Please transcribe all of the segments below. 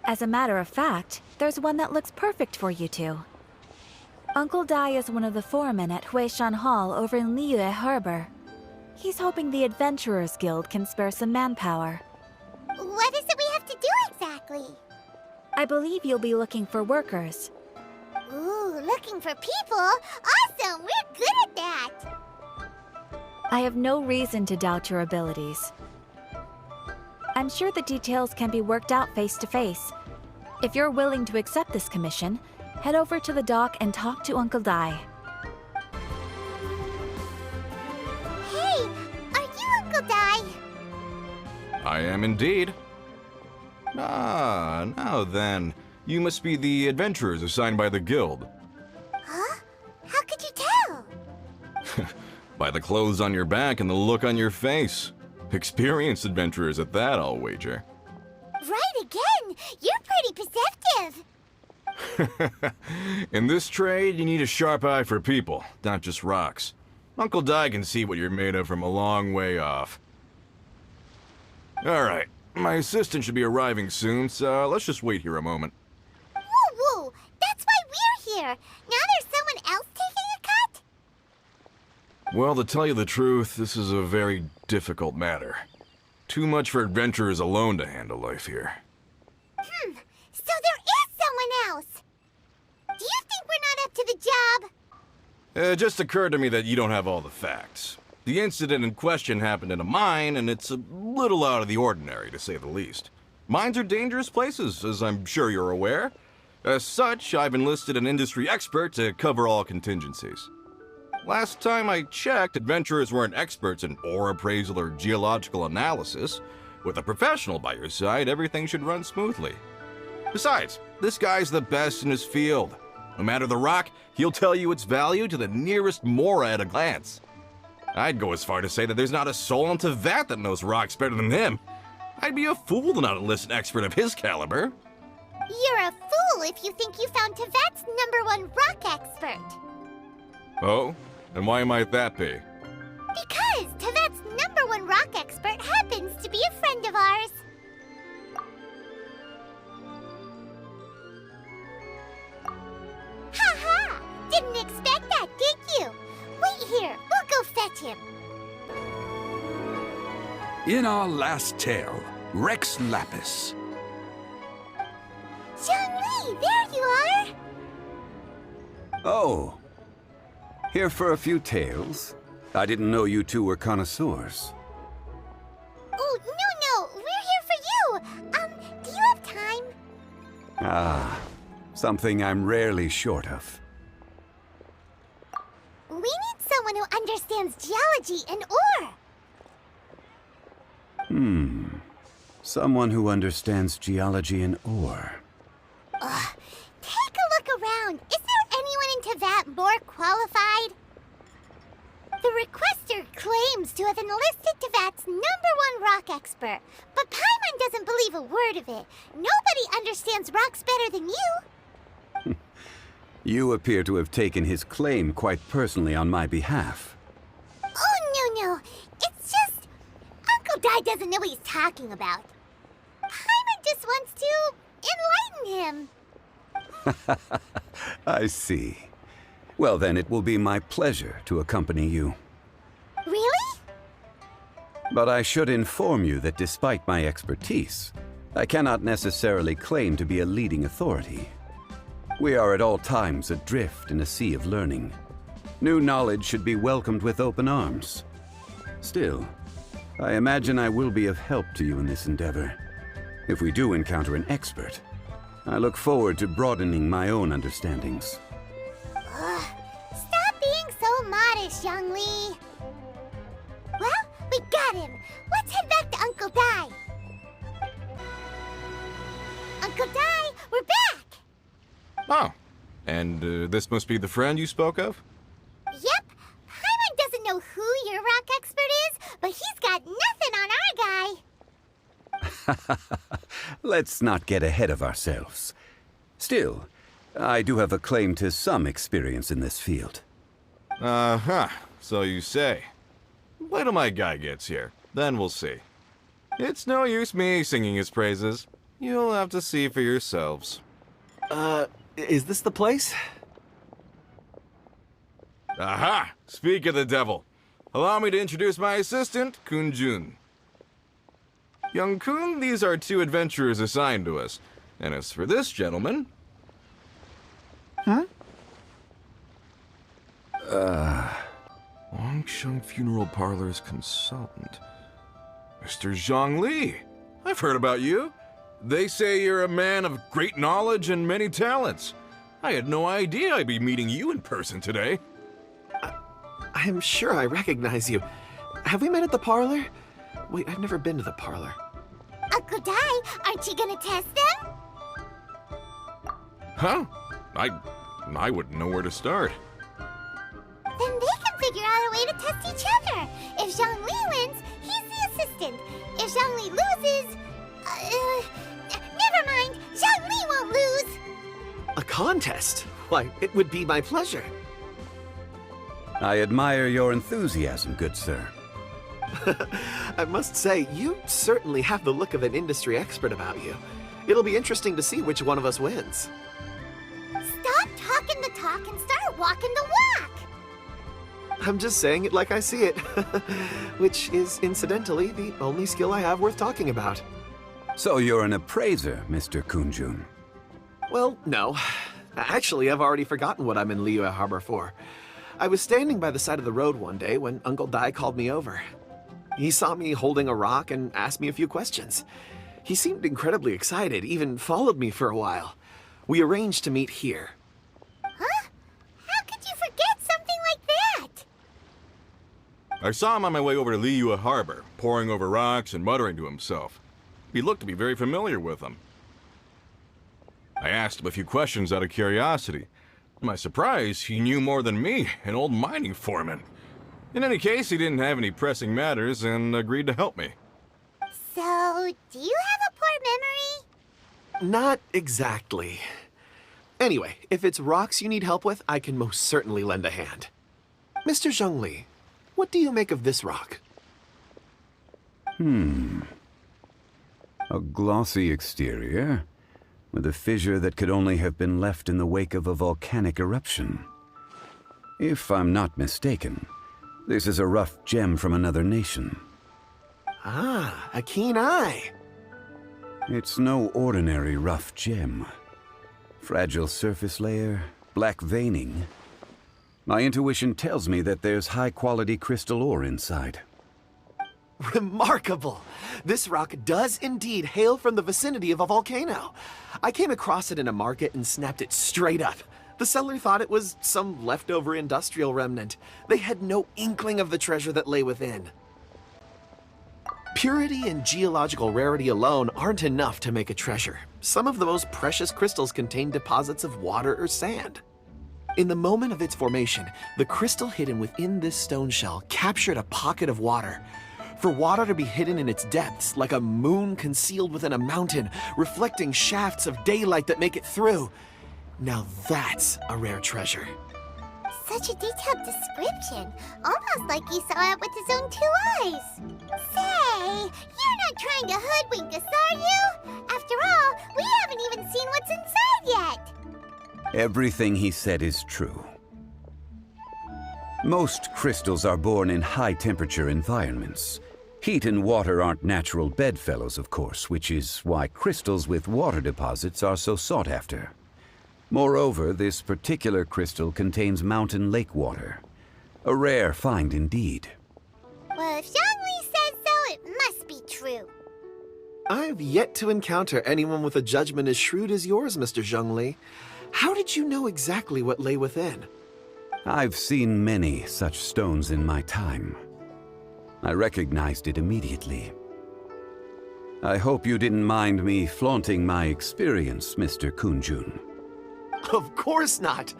As a matter of fact, there's one that looks perfect for you two. Uncle Dai is one of the foremen at Huishan Hall over in Liyue Harbor. He's hoping the Adventurers Guild can spare some manpower. What is it we have to do exactly? I believe you'll be looking for workers. Ooh, looking for people? Awesome! We're good at that! I have no reason to doubt your abilities. I'm sure the details can be worked out face to face. If you're willing to accept this commission, head over to the dock and talk to Uncle Dai. Hey, are you Uncle Dai? I am indeed. Ah, now then. You must be the adventurers assigned by the guild. Huh? How could you tell? By the clothes on your back and the look on your face. Experienced adventurers at that, I'll wager. Right again! You're pretty perceptive! In this trade, you need a sharp eye for people, not just rocks. Uncle Dai can see what you're made of from a long way off. Alright, my assistant should be arriving soon, so let's just wait here a moment. Woo woo! That's why we're here! Now there's someone else taking a cut? Well, to tell you the truth, this is a very difficult matter. Too much for adventurers alone to handle life here. So there is someone else! Do you think we're not up to the job? It just occurred to me that you don't have all the facts. The incident in question happened in a mine, and it's a little out of the ordinary, to say the least. Mines are dangerous places, as I'm sure you're aware. As such, I've enlisted an industry expert to cover all contingencies. Last time I checked, adventurers weren't experts in ore appraisal or geological analysis. With a professional by your side, everything should run smoothly. Besides, this guy's the best in his field. No matter the rock, he'll tell you its value to the nearest mora at a glance. I'd go as far to say that there's not a soul in Teyvat that knows rocks better than him. I'd be a fool to not enlist an expert of his caliber. You're a fool if you think you found Teyvat's #1 rock expert. Oh? And why might that be? Because Teyvat's #1 rock expert happens to be a friend of ours. Ha-ha! Didn't expect that, did you? Wait here, we'll go fetch him. In our last tale, Rex Lapis. Zhongli, there you are! Oh. Here for a few tales? I didn't know you two were connoisseurs. Oh, no, we're here for you. Do you have time? Ah, something I'm rarely short of. We need someone who understands geology and ore. Someone who understands geology and ore. Take a look around. Is there anyone in Teyvat more qualified? The requester claims to have enlisted Teyvat's #1 rock expert, but Paimon doesn't believe a word of it. Nobody understands rocks better than you. You appear to have taken his claim quite personally on my behalf. Oh, no. It's just... Uncle Dai doesn't know what he's talking about. Paimon just wants to enlighten him. I see. Well, then it will be my pleasure to accompany you. Really? But I should inform you that despite my expertise, I cannot necessarily claim to be a leading authority. We are at all times adrift in a sea of learning. New knowledge should be welcomed with open arms. Still, I imagine I will be of help to you in this endeavor. If we do encounter an expert, I look forward to broadening my own understandings. Stop being so modest, Zhongli. Well, we got him. Let's head back to Uncle Dai. Uncle Dai, we're back! Oh, and this must be the friend you spoke of? Yep. Paimon doesn't know who your rock expert is, but he's got nothing on our guy. Let's not get ahead of ourselves. Still, I do have a claim to some experience in this field. Uh-huh, so you say. Wait till my guy gets here, then we'll see. It's no use me singing his praises. You'll have to see for yourselves. Is this the place? Aha! Speak of the devil. Allow me to introduce my assistant, Kun-jun. Young Kun, these are 2 adventurers assigned to us. And as for this gentleman... Longsheng Funeral Parlor's consultant. Mr. Zhongli. I've heard about you. They say you're a man of great knowledge and many talents. I had no idea I'd be meeting you in person today. I'm sure I recognize you. Have we met at the parlor? Wait, I've never been to the parlor. Uncle Dai, aren't you gonna test them? Huh? I wouldn't know where to start. Then they can figure out a way to test each other. If Zhongli wins, he's the assistant. If Zhongli loses... never mind, Zhongli won't lose. A contest? Why, it would be my pleasure. I admire your enthusiasm, good sir. I must say, you certainly have the look of an industry expert about you. It'll be interesting to see which one of us wins. Stop talking the talk and start walking the walk. I'm just saying it like I see it, which is incidentally the only skill I have worth talking about. So you're an appraiser, Mr. Kun-jun. Well, no. Actually, I've already forgotten what I'm in Liyue Harbor for. I was standing by the side of the road one day when Uncle Dai called me over. He saw me holding a rock and asked me a few questions. He seemed incredibly excited, even followed me for a while. We arranged to meet here. Huh? How could you forget something like that? I saw him on my way over to Liyue Harbor, poring over rocks and muttering to himself. He looked to be very familiar with them. I asked him a few questions out of curiosity. To my surprise, he knew more than me, an old mining foreman. In any case, he didn't have any pressing matters and agreed to help me. So, do you have a poor memory? Not exactly. Anyway, if it's rocks you need help with, I can most certainly lend a hand. Mr. Zhongli, what do you make of this rock? A glossy exterior, with a fissure that could only have been left in the wake of a volcanic eruption. If I'm not mistaken, this is a rough gem from another nation. Ah, a keen eye. It's no ordinary rough gem. Fragile surface layer, black veining. My intuition tells me that there's high-quality crystal ore inside. Remarkable! This rock does indeed hail from the vicinity of a volcano. I came across it in a market and snapped it straight up. The seller thought it was some leftover industrial remnant. They had no inkling of the treasure that lay within. Purity and geological rarity alone aren't enough to make a treasure. Some of the most precious crystals contain deposits of water or sand. In the moment of its formation, the crystal hidden within this stone shell captured a pocket of water. For water to be hidden in its depths, like a moon concealed within a mountain, reflecting shafts of daylight that make it through. Now that's a rare treasure. Such a detailed description. Almost like he saw it with his own 2 eyes. Say, you're not trying to hoodwink us, are you? After all, we haven't even seen what's inside yet. Everything he said is true. Most crystals are born in high-temperature environments. Heat and water aren't natural bedfellows, of course, which is why crystals with water deposits are so sought after. Moreover, this particular crystal contains mountain lake water. A rare find indeed. Well, if Zhongli says so, it must be true. I've yet to encounter anyone with a judgment as shrewd as yours, Mr. Zhongli. How did you know exactly what lay within? I've seen many such stones in my time. I recognized it immediately. I hope you didn't mind me flaunting my experience, Mr. Kun-jun. Of course not.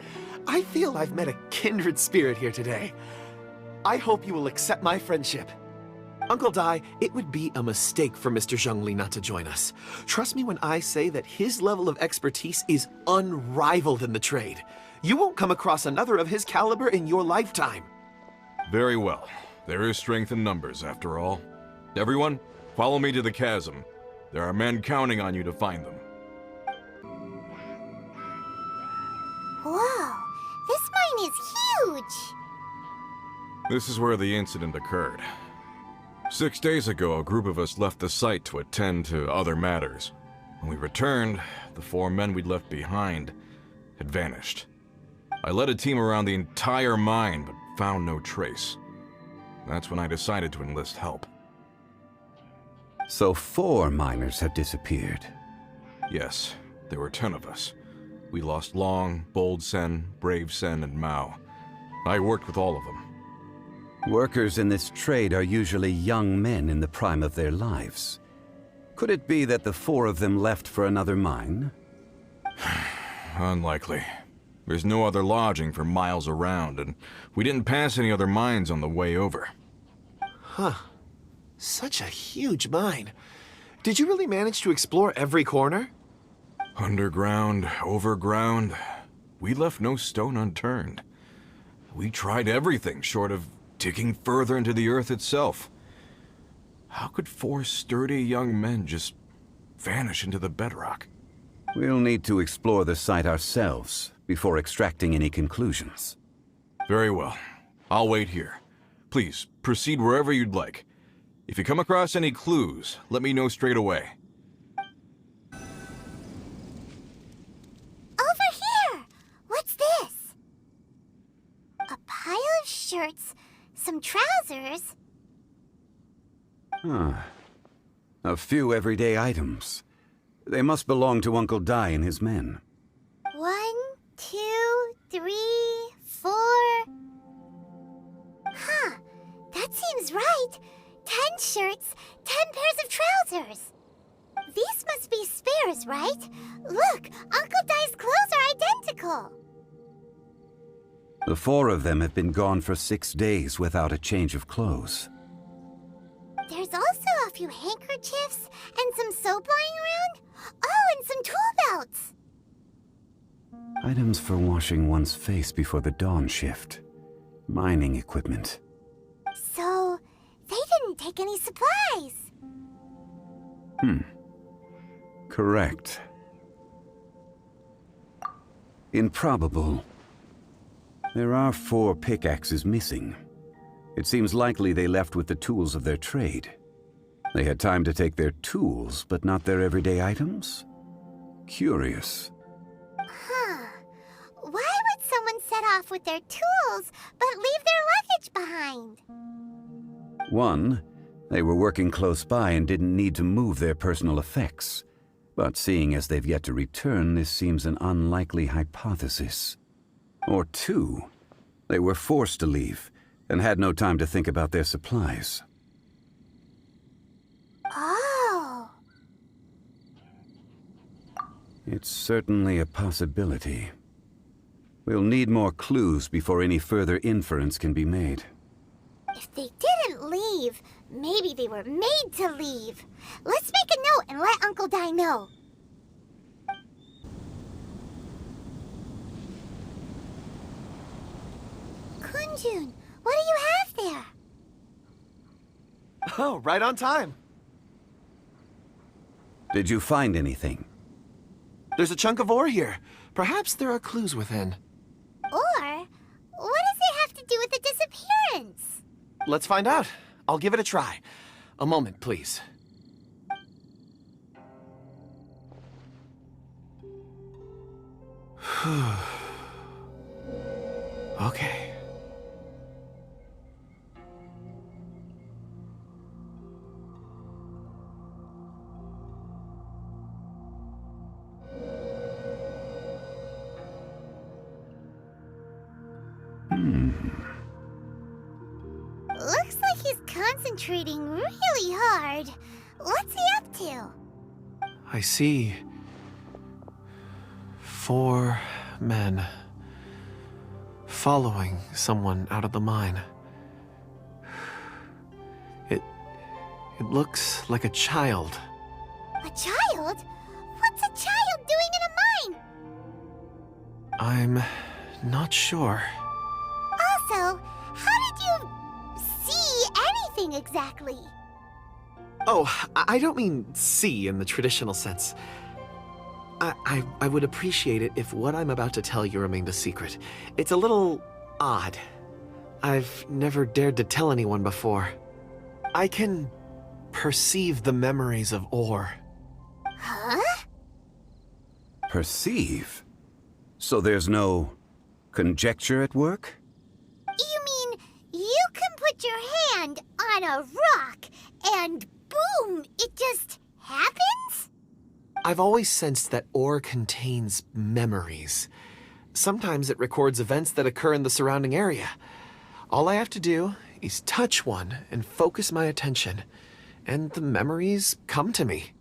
I feel I've met a kindred spirit here today. I hope you will accept my friendship. Uncle Dai, it would be a mistake for Mr. Zhongli not to join us. Trust me when I say that his level of expertise is unrivaled in the trade. You won't come across another of his caliber in your lifetime. Very well. There is strength in numbers, after all. Everyone, follow me to the chasm. There are men counting on you to find them. Whoa, this mine is huge! This is where the incident occurred. 6 days ago, a group of us left the site to attend to other matters. When we returned, the 4 men we'd left behind had vanished. I led a team around the entire mine, but found no trace. That's when I decided to enlist help. So 4 miners have disappeared. Yes, there were 10 of us. We lost Long, Bold Sen, Brave Sen, and Mao. I worked with all of them. Workers in this trade are usually young men in the prime of their lives. Could it be that the 4 of them left for another mine? Unlikely. There's no other lodging for miles around, and we didn't pass any other mines on the way over. Huh. Such a huge mine. Did you really manage to explore every corner? Underground, overground, we left no stone unturned. We tried everything short of digging further into the earth itself. How could 4 sturdy young men just vanish into the bedrock? We'll need to explore the site ourselves before extracting any conclusions. Very well. I'll wait here. Please, proceed wherever you'd like. If you come across any clues, let me know straight away. Over here! What's this? A pile of shirts, some trousers. A few everyday items. They must belong to Uncle Dai and his men. 1, 2, 3, 4. Huh, that seems right. 10 shirts, 10 pairs of trousers. These must be spares, right? Look, Uncle Dai's clothes are identical. The 4 of them have been gone for 6 days without a change of clothes. There's also a few handkerchiefs and some soap lying around. Oh, and some tool belts. Items for washing one's face before the dawn shift. Mining equipment. So, they didn't take any supplies. Correct. Improbable. There are 4 pickaxes missing. It seems likely they left with the tools of their trade. They had time to take their tools, but not their everyday items? Curious. Huh. Why would someone set off with their tools, but leave their luggage behind? 1, they were working close by and didn't need to move their personal effects. But seeing as they've yet to return, this seems an unlikely hypothesis. Or 2, they were forced to leave and had no time to think about their supplies. Oh. It's certainly a possibility. We'll need more clues before any further inference can be made. If they didn't leave, maybe they were made to leave. Let's make a note and let Uncle Dai know. Kunjun, what do you have there? Oh, right on time. Did you find anything? There's a chunk of ore here. Perhaps there are clues within. Or, what does it have to do with the disappearance? Let's find out. I'll give it a try. A moment, please. Okay. Looks like he's concentrating really hard. What's he up to? I see 4 men following someone out of the mine. It looks like a child. A child? What's a child doing in a mine? I'm not sure. Also, how did you see anything exactly? Oh, I don't mean see in the traditional sense. I would appreciate it if what I'm about to tell you remained a secret. It's a little odd. I've never dared to tell anyone before. I can perceive the memories of ore. Huh? Perceive? So there's no conjecture at work? You mean you can put your hand on a rock and boom, it just happens? I've always sensed that ore contains memories. Sometimes it records events that occur in the surrounding area. All I have to do is touch one and focus my attention, and the memories come to me.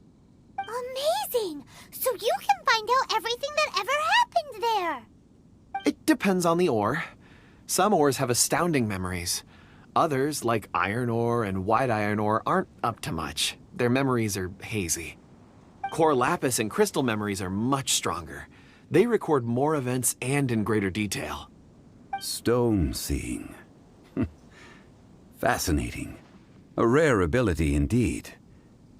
Amazing! So you can find out everything that ever happened there. It depends on the ore. Some ores have astounding memories. Others, like iron ore and white iron ore, aren't up to much. Their memories are hazy. Core lapis and crystal memories are much stronger. They record more events and in greater detail. Stone seeing. Fascinating. A rare ability indeed.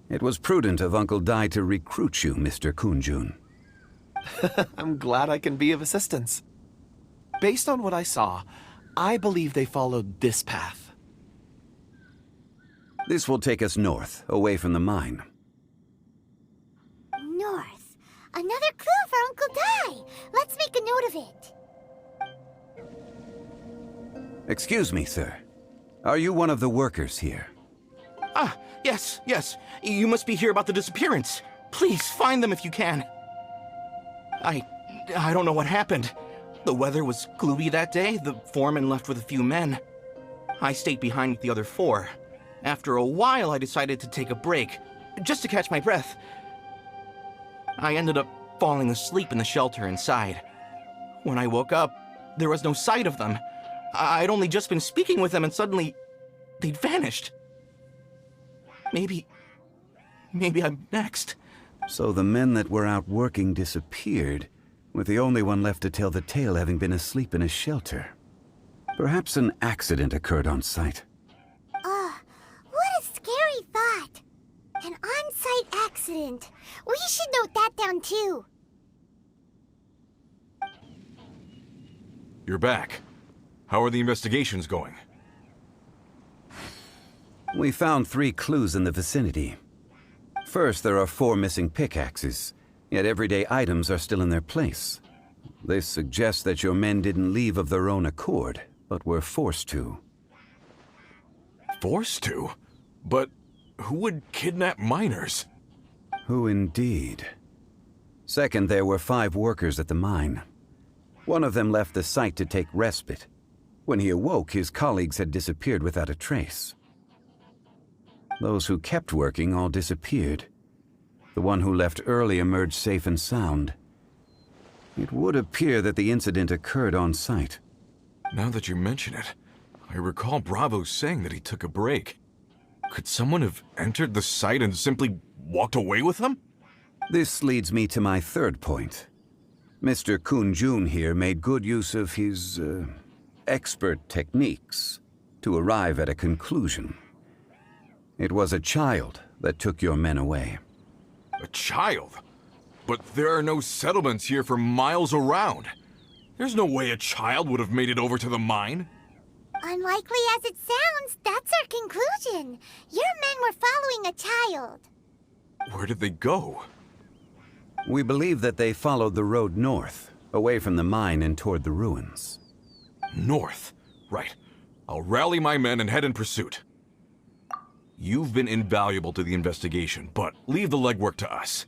It was prudent of Uncle Dai to recruit you, Mr. Kunjun. I'm glad I can be of assistance. Based on what I saw, I believe they followed this path. This will take us north, away from the mine. North. Another clue for Uncle Dai. Let's make a note of it. Excuse me, sir. Are you one of the workers here? Ah, yes. You must be here about the disappearance. Please, find them if you can. I don't know what happened. The weather was gloomy that day. The foreman left with a few men. I stayed behind with the other 4. After a while, I decided to take a break, just to catch my breath. I ended up falling asleep in the shelter inside. When I woke up, there was no sight of them. I'd only just been speaking with them and suddenly, they'd vanished. Maybe I'm next. So the men that were out working disappeared, with the only one left to tell the tale having been asleep in a shelter. Perhaps an accident occurred on site. What a scary thought. An on-site accident. We should note that down too. You're back. How are the investigations going? We found 3 clues in the vicinity. First, there are 4 missing pickaxes, yet everyday items are still in their place. This suggests that your men didn't leave of their own accord, but were forced to. Forced to? But who would kidnap miners? Who indeed? Second, there were 5 workers at the mine. One of them left the site to take respite. When he awoke, his colleagues had disappeared without a trace. Those who kept working all disappeared. The one who left early emerged safe and sound. It would appear that the incident occurred on site. Now that you mention it, I recall Bravo saying that he took a break. Could someone have entered the site and simply walked away with them? This leads me to my third point. Mr. Kunjun here made good use of his, expert techniques to arrive at a conclusion. It was a child that took your men away. A child? But there are no settlements here for miles around. There's no way a child would have made it over to the mine. Unlikely as it sounds, that's our conclusion. Your men were following a child. Where did they go? We believe that they followed the road north, away from the mine and toward the ruins. North. Right. I'll rally my men and head in pursuit. You've been invaluable to the investigation, but leave the legwork to us.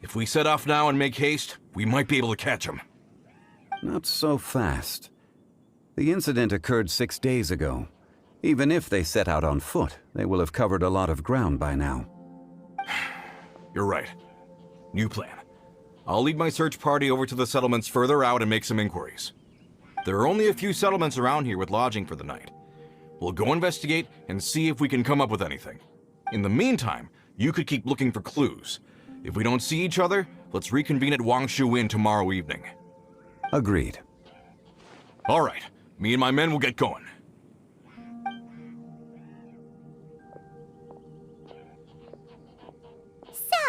If we set off now and make haste, we might be able to catch them. Not so fast. The incident occurred 6 days ago. Even if they set out on foot, they will have covered a lot of ground by now. You're right. New plan. I'll lead my search party over to the settlements further out and make some inquiries. There are only a few settlements around here with lodging for the night. We'll go investigate and see if we can come up with anything. In the meantime, you could keep looking for clues. If we don't see each other, let's reconvene at Wangshu Inn tomorrow evening. Agreed. All right. Me and my men will get going.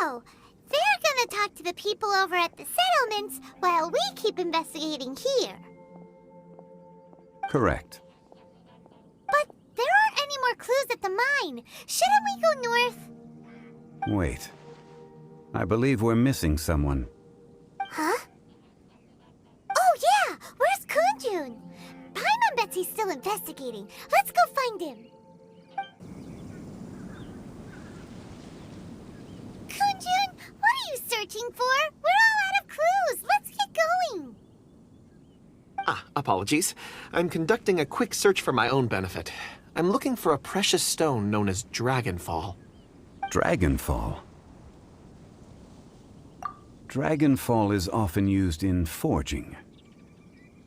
So, they're gonna talk to the people over at the settlements while we keep investigating here. Correct. But there aren't any more clues at the mine. Shouldn't we go north? Wait. I believe we're missing someone. Huh? Oh yeah! Where's Kunjun? Paimon and Betsy's still investigating. Let's go find him. Kunjun, what are you searching for? We're all out of clues. Let's get going. Apologies. I'm conducting a quick search for my own benefit. I'm looking for a precious stone known as Dragonfall. Dragonfall? Dragonfall is often used in forging.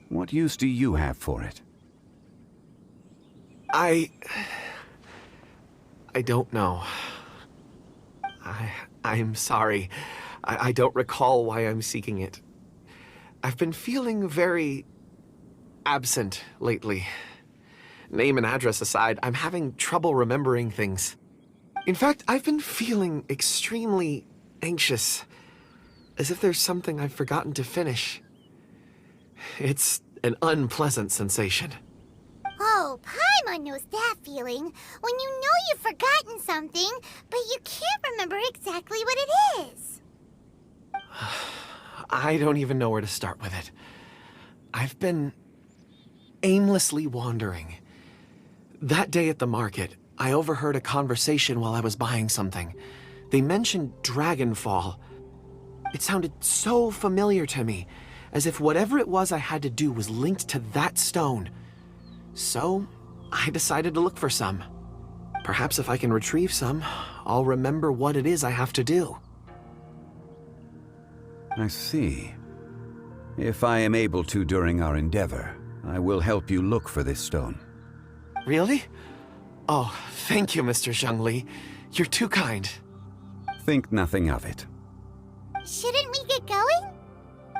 What use do you have for it? I don't know. I'm sorry. I don't recall why I'm seeking it. I've been feeling very absent lately. Name and address aside, I'm having trouble remembering things. In fact, I've been feeling extremely anxious, as if there's something I've forgotten to finish. It's an unpleasant sensation. Oh, Paimon knows that feeling. When you know you've forgotten something, but you can't remember exactly what it is. I don't even know where to start with it. I've been aimlessly wandering. That day at the market, I overheard a conversation while I was buying something. They mentioned Dragonfall. It sounded so familiar to me, as if whatever it was I had to do was linked to that stone. So, I decided to look for some. Perhaps if I can retrieve some, I'll remember what it is I have to do. I see. If I am able to during our endeavor, I will help you look for this stone. Really? Oh, thank you, Mr. Zhongli. You're too kind. Think nothing of it. Shouldn't we get going?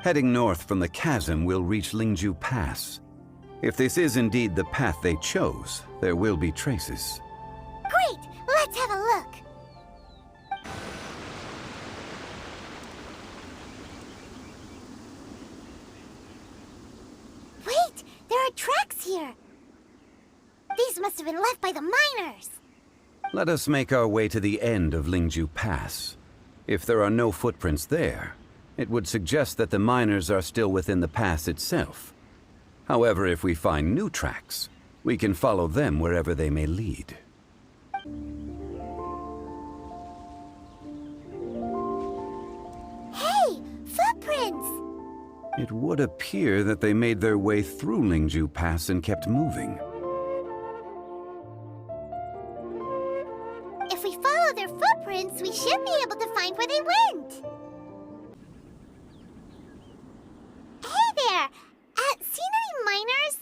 Heading north from the chasm, we'll reach Lingju Pass. If this is indeed the path they chose, there will be traces. Great! Let's have a look. Wait! There are tracks here! These must have been left by the miners! Let us make our way to the end of Lingju Pass. If there are no footprints there, it would suggest that the miners are still within the pass itself. However, if we find new tracks, we can follow them wherever they may lead. Hey! Footprints! It would appear that they made their way through Lingju Pass and kept moving. If we follow their footprints, we should be able to find where they went. Hey there! Seen any miners?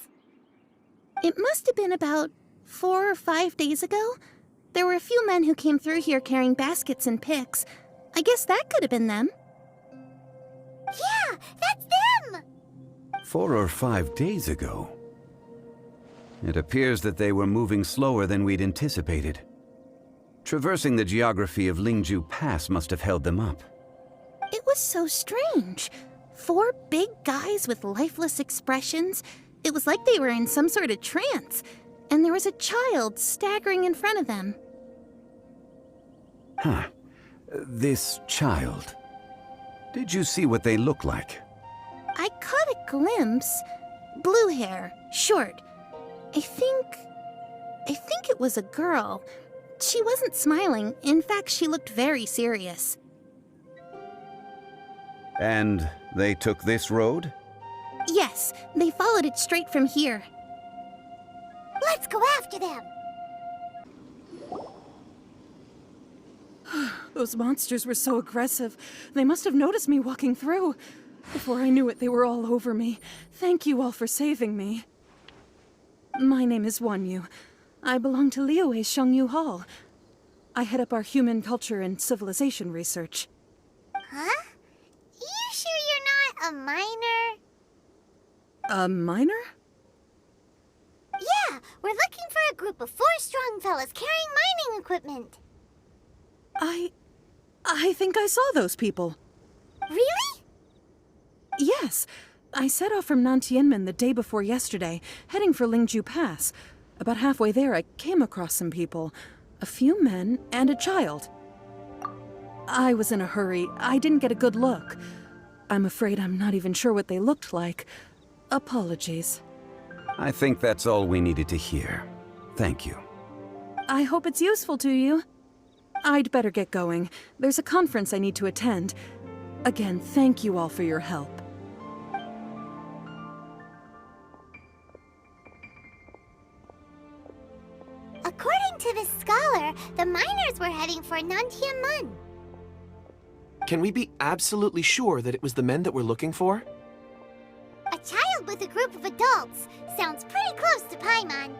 It must have been about 4 or 5 days ago. There were a few men who came through here carrying baskets and picks. I guess that could have been them. Yeah, that's them! 4 or 5 days ago. It appears that they were moving slower than we'd anticipated. Traversing the geography of Lingju Pass must have held them up. It was so strange. 4 big guys with lifeless expressions. It was like they were in some sort of trance. And there was a child staggering in front of them. Huh. This child. Did you see what they look like? I caught a glimpse. Blue hair, short. I think it was a girl. She wasn't smiling. In fact, she looked very serious. And they took this road? Yes, they followed it straight from here. Let's go after them! Those monsters were so aggressive. They must have noticed me walking through. Before I knew it, they were all over me. Thank you all for saving me. My name is Wanyu. I belong to Liyue's Shengyu Hall. I head up our human culture and civilization research. Huh? You sure you're not a miner? A miner? Yeah, we're looking for a group of 4 strong fellas carrying mining equipment. I think I saw those people. Really? Yes. I set off from Nantianmen the day before yesterday, heading for Lingju Pass. About halfway there, I came across some people. A few men and a child. I was in a hurry. I didn't get a good look. I'm afraid I'm not even sure what they looked like. Apologies. I think that's all we needed to hear. Thank you. I hope it's useful to you. I'd better get going. There's a conference I need to attend. Again, thank you all for your help. According to the scholar, the miners were heading for Nantianmen. Can we be absolutely sure that it was the men that we're looking for? A child with a group of adults sounds pretty close to Paimon.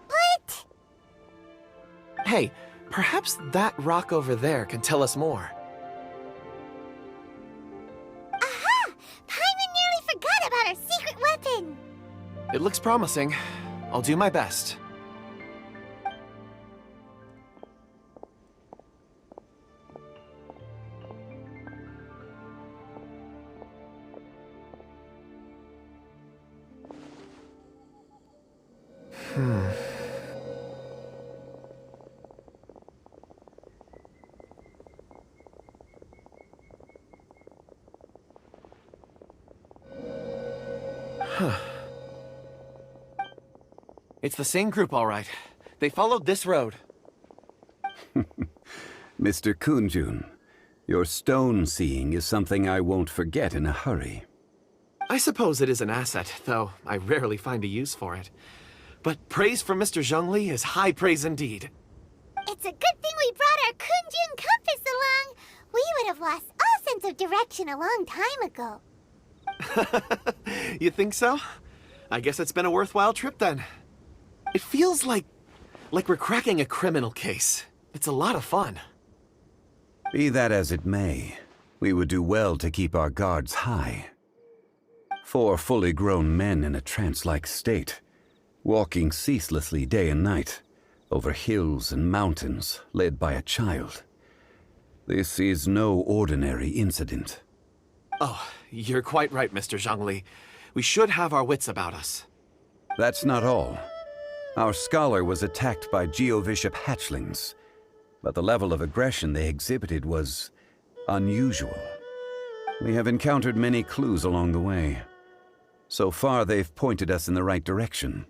But... Hey, perhaps that rock over there can tell us more. Aha! Paimon nearly forgot about our secret weapon! It looks promising. I'll do my best. It's the same group, all right. They followed this road. Mr. Kunjun, your stone seeing is something I won't forget in a hurry. I suppose it is an asset, though I rarely find a use for it. But praise from Mr. Zhongli is high praise indeed. It's a good thing we brought our Kunjun compass along. We would have lost all sense of direction a long time ago. You think so? I guess it's been a worthwhile trip then. It feels like we're cracking a criminal case. It's a lot of fun. Be that as it may, we would do well to keep our guards high. 4 fully grown men in a trance-like state, walking ceaselessly day and night, over hills and mountains, led by a child. This is no ordinary incident. Oh, you're quite right, Mr. Zhongli. We should have our wits about us. That's not all. Our scholar was attacked by Geovishap hatchlings, but the level of aggression they exhibited was unusual. We have encountered many clues along the way. So far, they've pointed us in the right direction.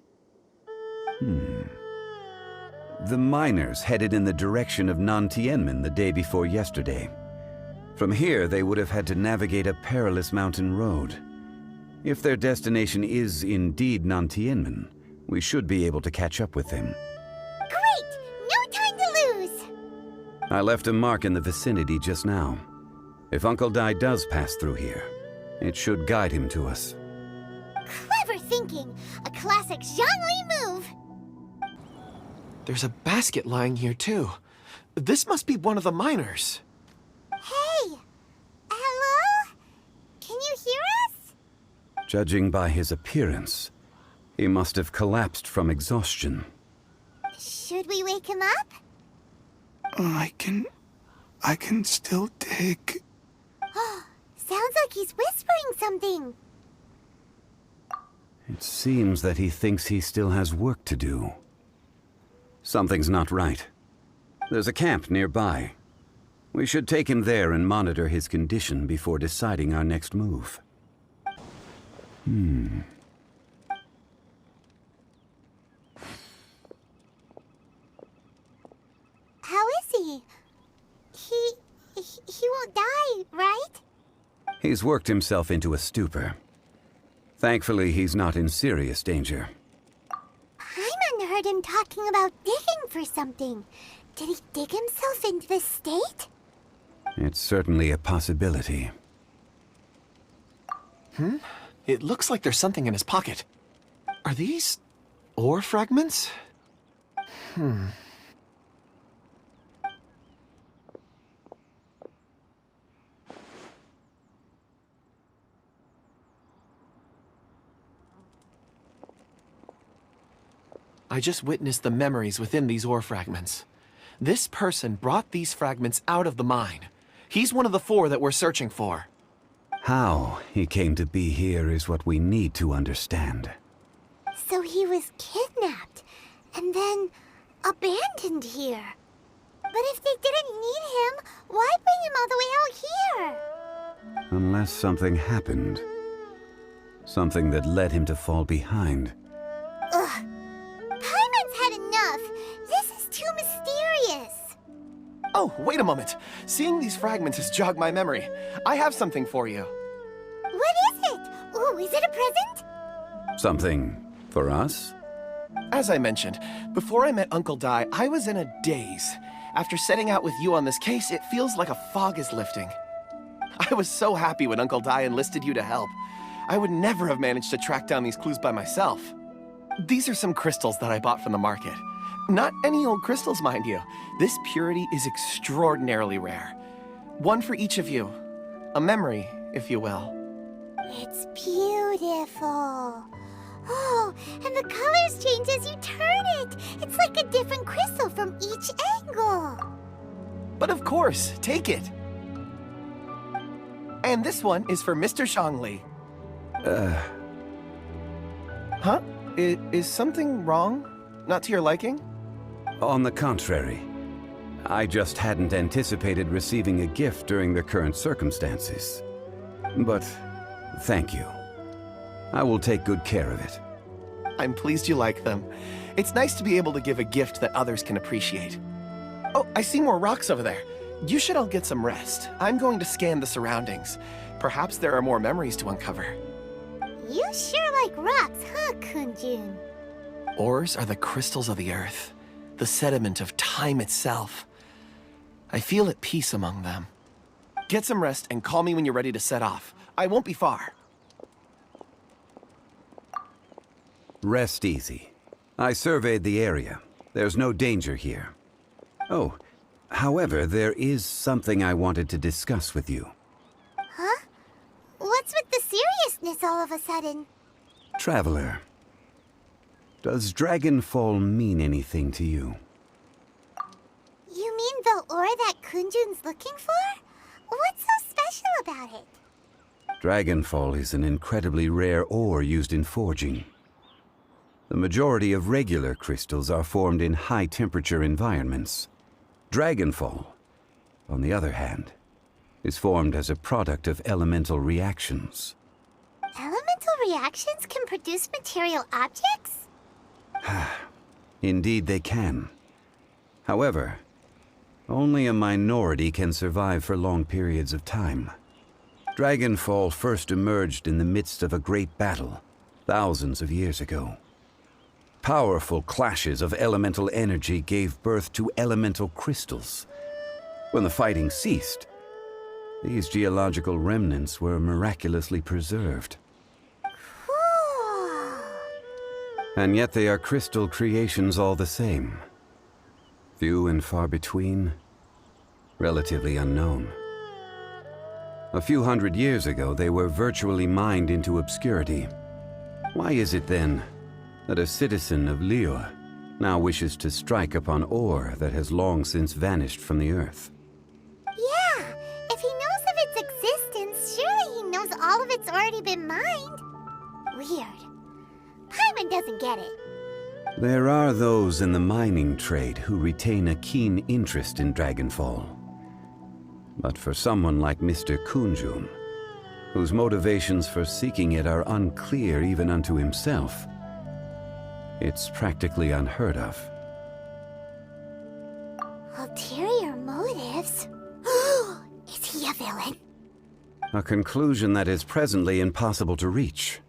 The miners headed in the direction of Nantianmen the day before yesterday. From here, they would have had to navigate a perilous mountain road. If their destination is indeed Nantianmen, we should be able to catch up with them. Great! No time to lose! I left a mark in the vicinity just now. If Uncle Dai does pass through here, it should guide him to us. Clever thinking! A classic Zhongli move! There's a basket lying here too. This must be one of the miners. Hey! Hello? Can you hear us? Judging by his appearance, he must have collapsed from exhaustion. Should we wake him up? I can still dig. Sounds like he's whispering something. It seems that he thinks he still has work to do. Something's not right. There's a camp nearby. We should take him there and monitor his condition before deciding our next move. How is he? He won't die, right? He's worked himself into a stupor. Thankfully, he's not in serious danger. Paimon heard him talking about digging for something. Did he dig himself into this state? It's certainly a possibility. It looks like there's something in his pocket. Are these ore fragments? I just witnessed the memories within these ore fragments. This person brought these fragments out of the mine. He's one of the 4 that we're searching for. How he came to be here is what we need to understand. So he was kidnapped and then abandoned here. But if they didn't need him, why bring him all the way out here? Unless something happened. Something that led him to fall behind. Ugh. Paimon's had enough. This is too mysterious. Oh, wait a moment. Seeing these fragments has jogged my memory. I have something for you. What is it? Ooh, is it a present? Something for us? As I mentioned, before I met Uncle Dai, I was in a daze. After setting out with you on this case, it feels like a fog is lifting. I was so happy when Uncle Dai enlisted you to help. I would never have managed to track down these clues by myself. These are some crystals that I bought from the market. Not any old crystals, mind you. This purity is extraordinarily rare. One for each of you. A memory, if you will. It's beautiful. Oh, and the colors change as you turn it. It's like a different crystal from each angle. But of course, take it. And this one is for Mr. Zhongli. Huh? Is something wrong? Not to your liking? On the contrary. I just hadn't anticipated receiving a gift during the current circumstances. But thank you. I will take good care of it. I'm pleased you like them. It's nice to be able to give a gift that others can appreciate. Oh, I see more rocks over there. You should all get some rest. I'm going to scan the surroundings. Perhaps there are more memories to uncover. You sure like rocks, huh, Kunjun? Ores are the crystals of the earth, the sediment of time itself. I feel at peace among them. Get some rest and call me when you're ready to set off. I won't be far. Rest easy. I surveyed the area. There's no danger here. Oh, however, there is something I wanted to discuss with you. Huh? What's with the seriousness all of a sudden? Traveler, does Dragonfall mean anything to you? You mean the ore that Kunjun's looking for? What's so special about it? Dragonfall is an incredibly rare ore used in forging. The majority of regular crystals are formed in high-temperature environments. Dragonfall, on the other hand, is formed as a product of elemental reactions. Elemental reactions can produce material objects? Indeed they can. However, only a minority can survive for long periods of time. Dragonfall first emerged in the midst of a great battle, thousands of years ago. Powerful clashes of elemental energy gave birth to elemental crystals. When the fighting ceased, these geological remnants were miraculously preserved. Cool. And yet they are crystal creations all the same. Few and far between, relatively unknown. A few hundred years ago, they were virtually mined into obscurity. Why is it then that a citizen of Liyue now wishes to strike upon ore that has long since vanished from the earth? Yeah, if he knows of its existence, surely he knows all of it's already been mined. Weird. Paimon doesn't get it. There are those in the mining trade who retain a keen interest in Dragonfall. But for someone like Mr. Kunjun, whose motivations for seeking it are unclear even unto himself, it's practically unheard of. Ulterior motives? Is he a villain? A conclusion that is presently impossible to reach.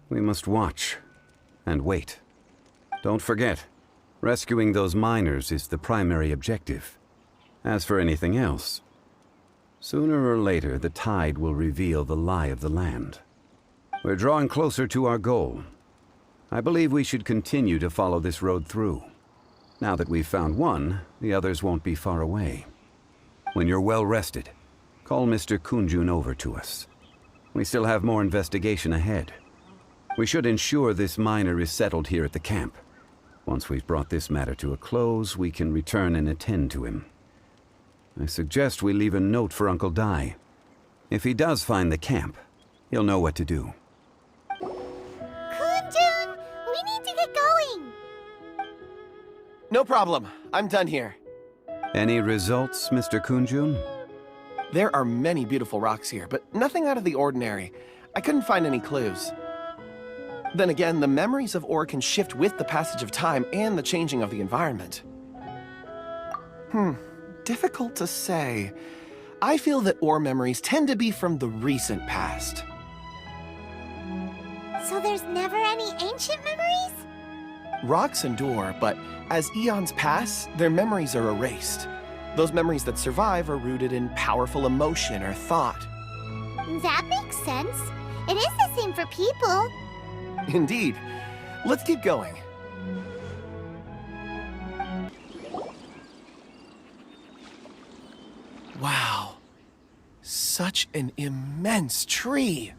We must watch and wait. Don't forget, rescuing those miners is the primary objective. As for anything else, sooner or later the tide will reveal the lie of the land. We're drawing closer to our goal. I believe we should continue to follow this road through. Now that we've found one, the others won't be far away. When you're well rested, call Mr. Kunjun over to us. We still have more investigation ahead. We should ensure this miner is settled here at the camp. Once we've brought this matter to a close, we can return and attend to him. I suggest we leave a note for Uncle Dai. If he does find the camp, he'll know what to do. Kunjun, we need to get going. No problem. I'm done here. Any results, Mr. Kunjun? There are many beautiful rocks here, but nothing out of the ordinary. I couldn't find any clues. Then again, the memories of ore can shift with the passage of time and the changing of the environment. Difficult to say. I feel that ore memories tend to be from the recent past. So there's never any ancient memories? Rocks endure, but as eons pass, their memories are erased. Those memories that survive are rooted in powerful emotion or thought. That makes sense. It is the same for people. Indeed. Let's keep going. Wow. Such an immense tree.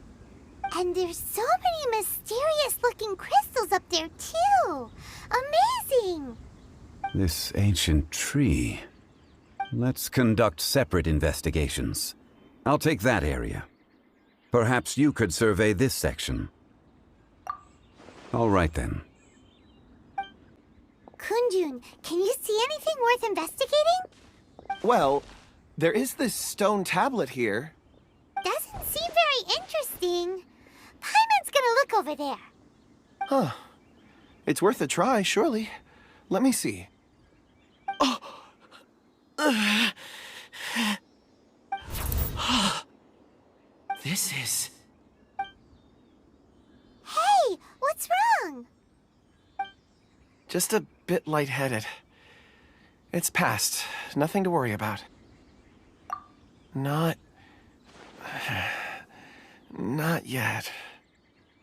And there's so many mysterious-looking crystals up there, too. Amazing! This ancient tree. Let's conduct separate investigations. I'll take that area. Perhaps you could survey this section. All right, then. Kunjun, can you see anything worth investigating? Well, there is this stone tablet here. Doesn't seem very interesting. Paimon's gonna look over there. Huh. It's worth a try, surely. Let me see. This is... Hey, what's wrong? just a bit lightheaded. It's past. Nothing to worry about. Not yet.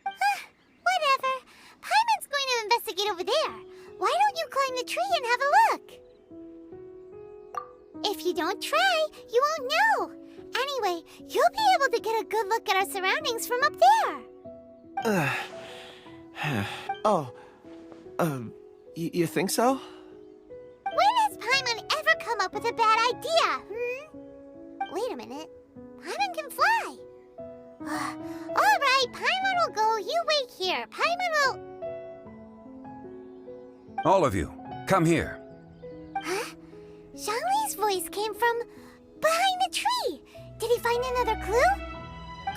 Whatever. Paimon's going to investigate over there. Why don't you climb the tree and have a look? If you don't try, you won't know. Anyway, you'll be able to get a good look at our surroundings from up there. You think so? When has Paimon ever come up with a bad idea, Wait a minute. Paimon can fly. All right, Paimon will go. You wait here. Paimon will... All of you, come here. Huh? Zhongli's voice came from behind the tree. Did he find another clue?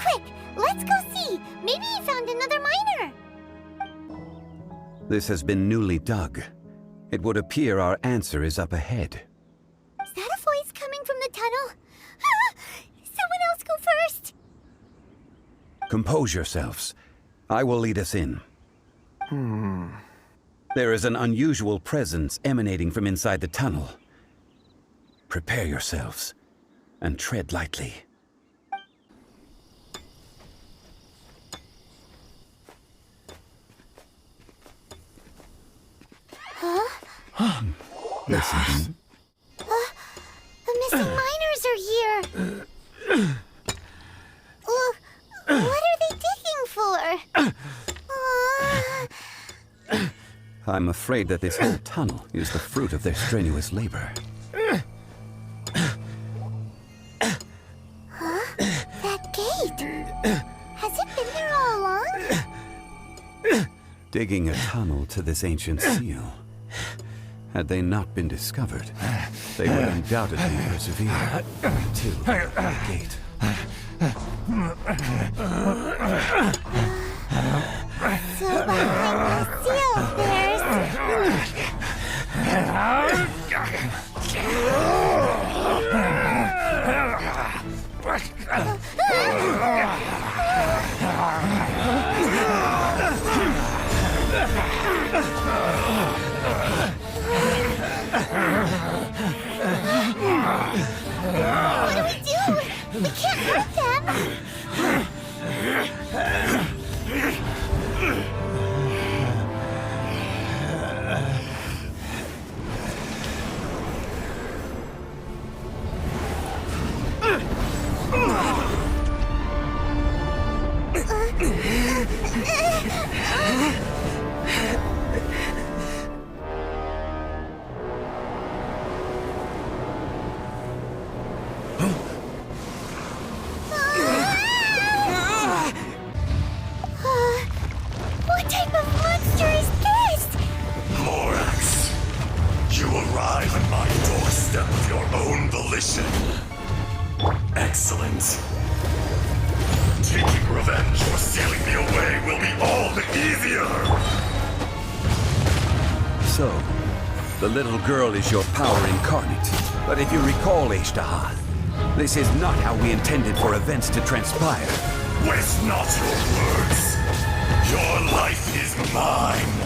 Quick, let's go see. Maybe he found another miner. This has been newly dug. It would appear our answer is up ahead. Is that a voice coming from the tunnel? Someone else go first. Compose yourselves. I will lead us in. There is an unusual presence emanating from inside the tunnel. Prepare yourselves and tread lightly. Listen. The missing miners are here. What are they digging for? I'm afraid that this whole tunnel is the fruit of their strenuous labor. That gate. Has it been there all along? Digging a tunnel to this ancient seal. Had they not been discovered, they would undoubtedly persevere to the gate. So behind the seal, What do we do? We can't hurt them. mission. Excellent. Taking revenge or sealing me away will be all the easier. So, the little girl is your power incarnate. But if you recall, Ishtaha, this is not how we intended for events to transpire. Waste not your words. Your life is mine.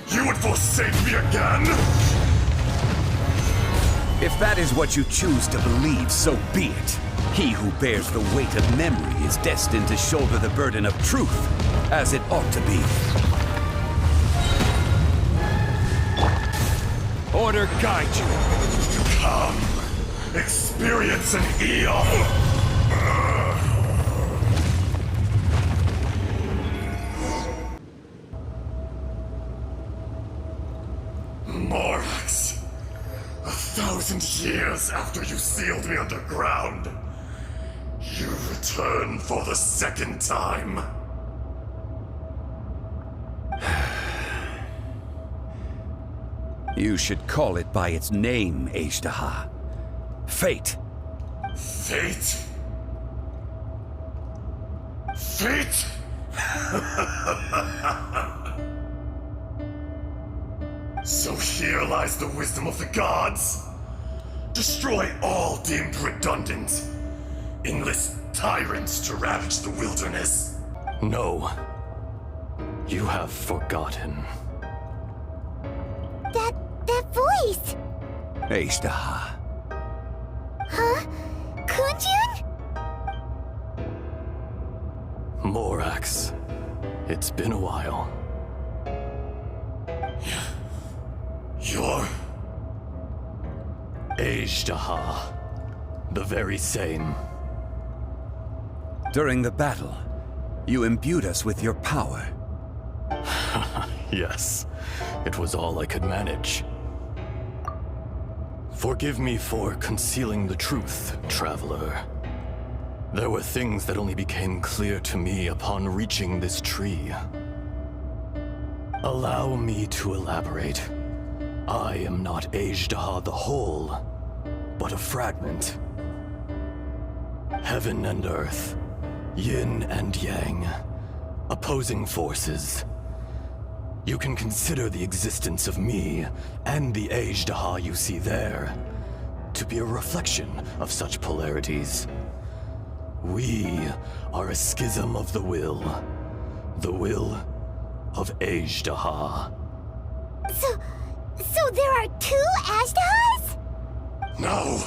You would forsake me again? If that is what you choose to believe, so be it. He who bears the weight of memory is destined to shoulder the burden of truth, as it ought to be. Order guide you. Come, experience an eon. Morax, 1,000 years after you sealed me underground, you return for the second time. You should call it by its name, Ishtaha. Fate. Fate? Fate? So here lies the wisdom of the gods. Destroy all deemed redundant. Enlist tyrants to ravage the wilderness. No. You have forgotten. That voice! Ishtaha. Huh? Kunjun? Morax. It's been a while. You're... Ishtaha. The very same. During the battle, you imbued us with your power. Yes. It was all I could manage. Forgive me for concealing the truth, Traveler. There were things that only became clear to me upon reaching this tree. Allow me to elaborate. I am not Ishtaha the whole, but a fragment. Heaven and earth, yin and yang, opposing forces. You can consider the existence of me and the Ishtaha you see there to be a reflection of such polarities. We are a schism of the will of Ishtaha. So there are two Ashtahas? No,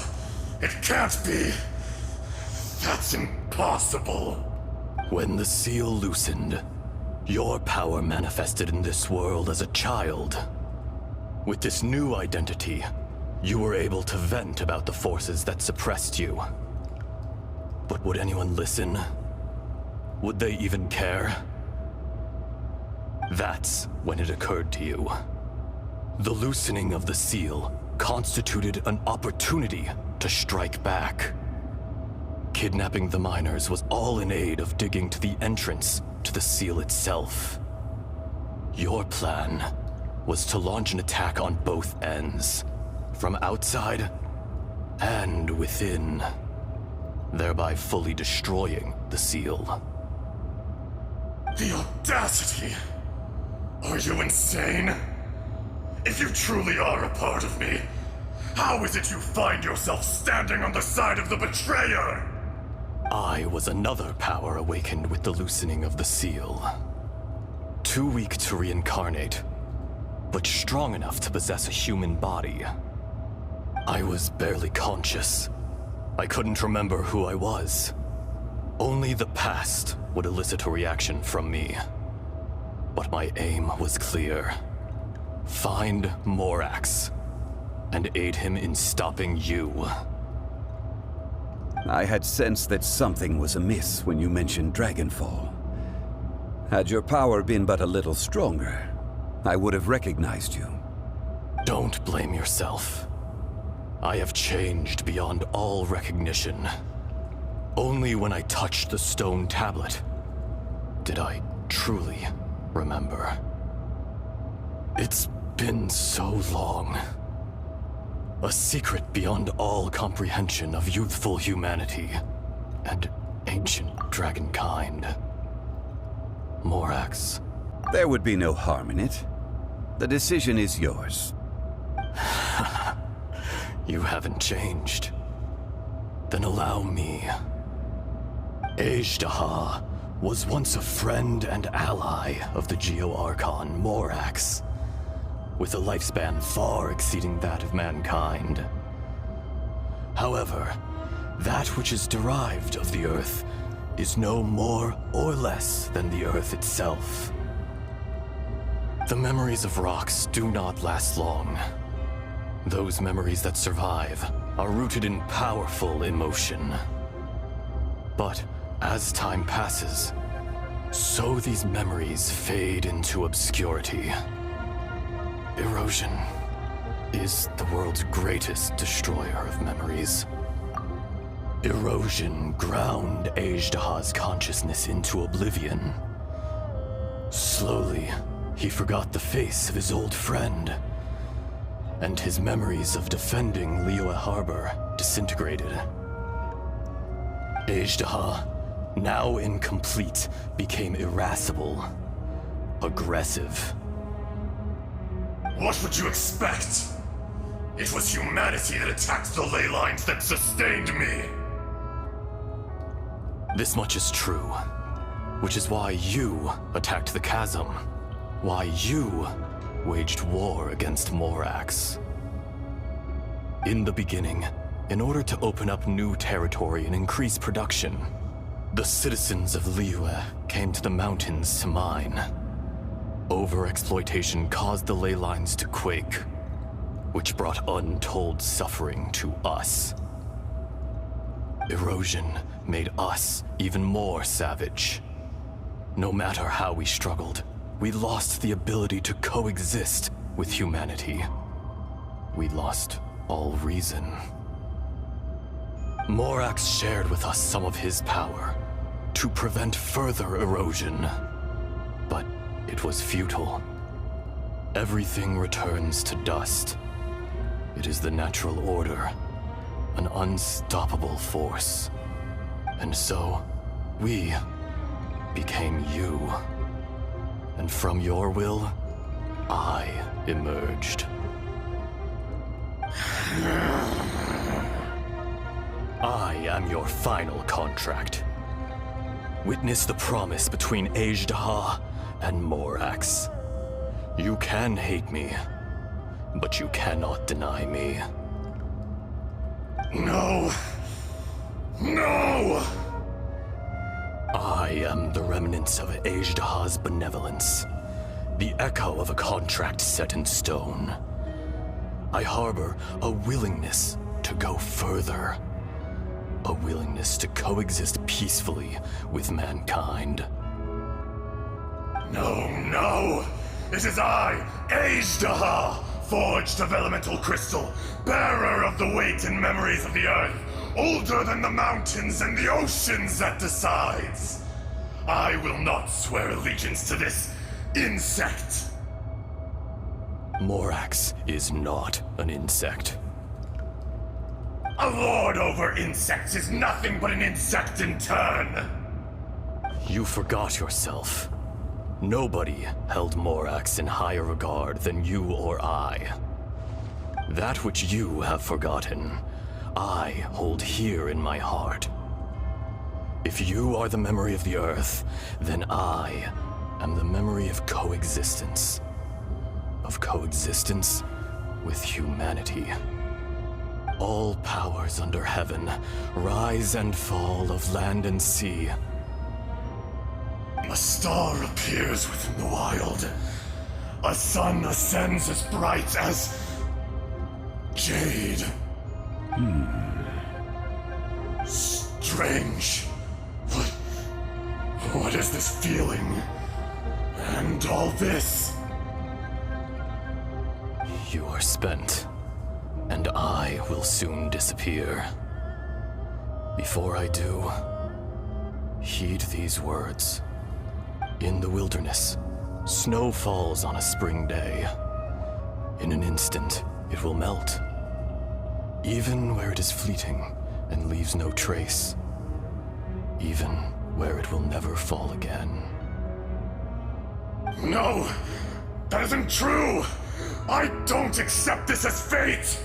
it can't be. That's impossible. When the seal loosened, your power manifested in this world as a child. With this new identity, you were able to vent about the forces that suppressed you. But would anyone listen? Would they even care? That's when it occurred to you. The loosening of the seal constituted an opportunity to strike back. Kidnapping the miners was all in aid of digging to the entrance to the seal itself. Your plan was to launch an attack on both ends, from outside and within, thereby fully destroying the seal. The audacity! Are you insane? If you truly are a part of me, how is it you find yourself standing on the side of the betrayer? I was another power awakened with the loosening of the seal. Too weak to reincarnate, but strong enough to possess a human body. I was barely conscious. I couldn't remember who I was. Only the past would elicit a reaction from me. But my aim was clear. Find Morax, and aid him in stopping you. I had sensed that something was amiss when you mentioned Dragonfall. Had your power been but a little stronger, I would have recognized you. Don't blame yourself. I have changed beyond all recognition. Only when I touched the stone tablet did I truly remember. It's been so long. A secret beyond all comprehension of youthful humanity and ancient dragonkind. Morax. There would be no harm in it. The decision is yours. You haven't changed. Then allow me. Azhdaha was once a friend and ally of the Geo Archon Morax, with a lifespan far exceeding that of mankind. However, that which is derived of the Earth is no more or less than the Earth itself. The memories of rocks do not last long. Those memories that survive are rooted in powerful emotion. But as time passes, so these memories fade into obscurity. Erosion is the world's greatest destroyer of memories. Erosion ground Azhdaha's consciousness into oblivion. Slowly, he forgot the face of his old friend, and his memories of defending Liyue Harbor disintegrated. Azhdaha, now incomplete, became irascible, aggressive. What would you expect? It was humanity that attacked the ley lines that sustained me. This much is true, which is why you attacked the chasm, why you waged war against Morax. In the beginning, in order to open up new territory and increase production, the citizens of Liyue came to the mountains to mine. Overexploitation caused the ley lines to quake, which brought untold suffering to us. Erosion made us even more savage. No matter how we struggled, we lost the ability to coexist with humanity. We lost all reason. Morax shared with us some of his power to prevent further erosion, but it was futile. Everything returns to dust. It is the natural order, an unstoppable force. And so, we became you. And from your will, I emerged. I am your final contract. Witness the promise between Azhdaha and Morax. You can hate me, but you cannot deny me. No! No! I am the remnants of Azhdaha's benevolence, the echo of a contract set in stone. I harbor a willingness to go further, a willingness to coexist peacefully with mankind. No, no! It is I, Azhdaha, forged of elemental crystal, bearer of the weight and memories of the earth, older than the mountains and the oceans that decides. I will not swear allegiance to this insect. Morax is not an insect. A lord over insects is nothing but an insect in turn. You forgot yourself. Nobody held Morax in higher regard than you or I. That which you have forgotten, I hold here in my heart. If you are the memory of the Earth, then I am the memory of coexistence. Of coexistence with humanity. All powers under heaven, rise and fall of land and sea. A star appears within the wild. A sun ascends as bright as jade. Strange. What is this feeling? And all this? You are spent, and I will soon disappear. Before I do, heed these words. In the wilderness, snow falls on a spring day. In an instant, it will melt, Even where it is fleeting and leaves no trace. Even where it will never fall again. No! That isn't true! I don't accept this as fate!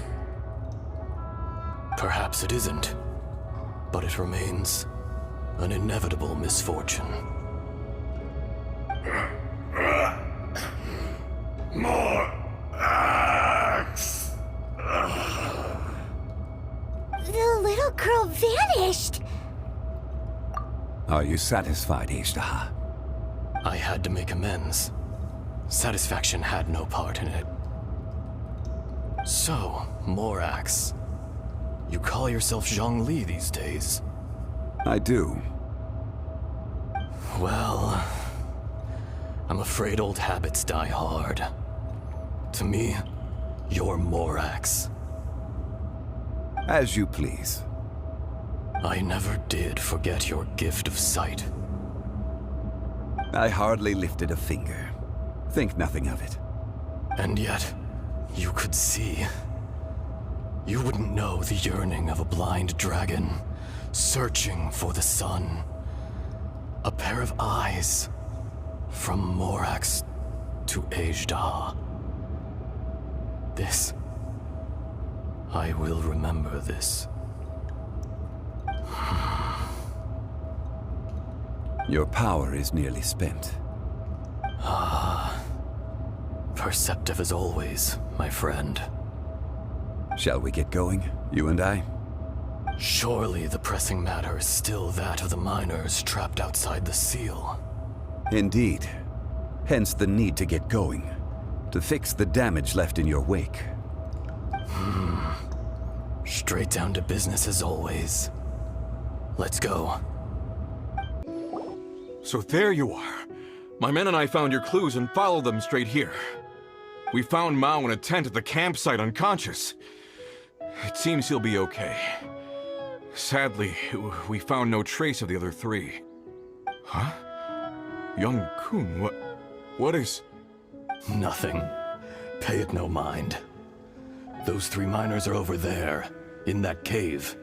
Perhaps it isn't, but it remains an inevitable misfortune. More axe! The little girl vanished! Are you satisfied, Ishtaha? I had to make amends. Satisfaction had no part in it. So, Morax, you call yourself Zhongli these days? I do. Well, I'm afraid old habits die hard. To me, you're Morax. As you please. I never did forget your gift of sight. I hardly lifted a finger. Think nothing of it. And yet, you could see. You wouldn't know the yearning of a blind dragon, searching for the sun. A pair of eyes, from Morax to Ejdah. This. I will remember this. Your power is nearly spent. Perceptive as always, my friend. Shall we get going, you and I? Surely the pressing matter is still that of the miners trapped outside the seal. Indeed. Hence the need to get going. To fix the damage left in your wake. Straight down to business as always. Let's go. So there you are. My men and I found your clues and followed them straight here. We found Mao in a tent at the campsite unconscious. It seems he'll be okay. Sadly, we found no trace of the other three. Huh? Young Kun, what is... Nothing. Pay it no mind. Those three miners are over there, in that cave.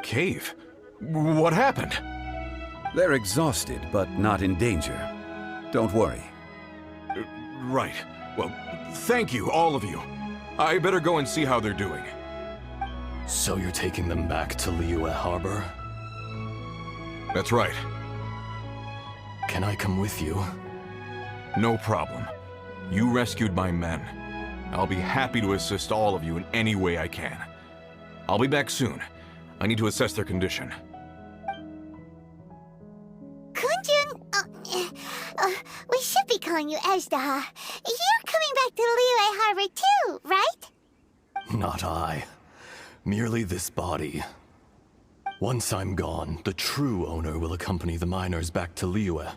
Cave? What happened? They're exhausted, but not in danger. Don't worry. Right. Well, thank you, all of you. I better go and see how they're doing. So you're taking them back to Liyue Harbor? That's right. Can I come with you? No problem. You rescued my men. I'll be happy to assist all of you in any way I can. I'll be back soon. I need to assess their condition. Kunjun, we should be calling you Ejdah. You're coming back to Liyue Harbor too, right? Not I. Merely this body. Once I'm gone, the true owner will accompany the miners back to Liyue.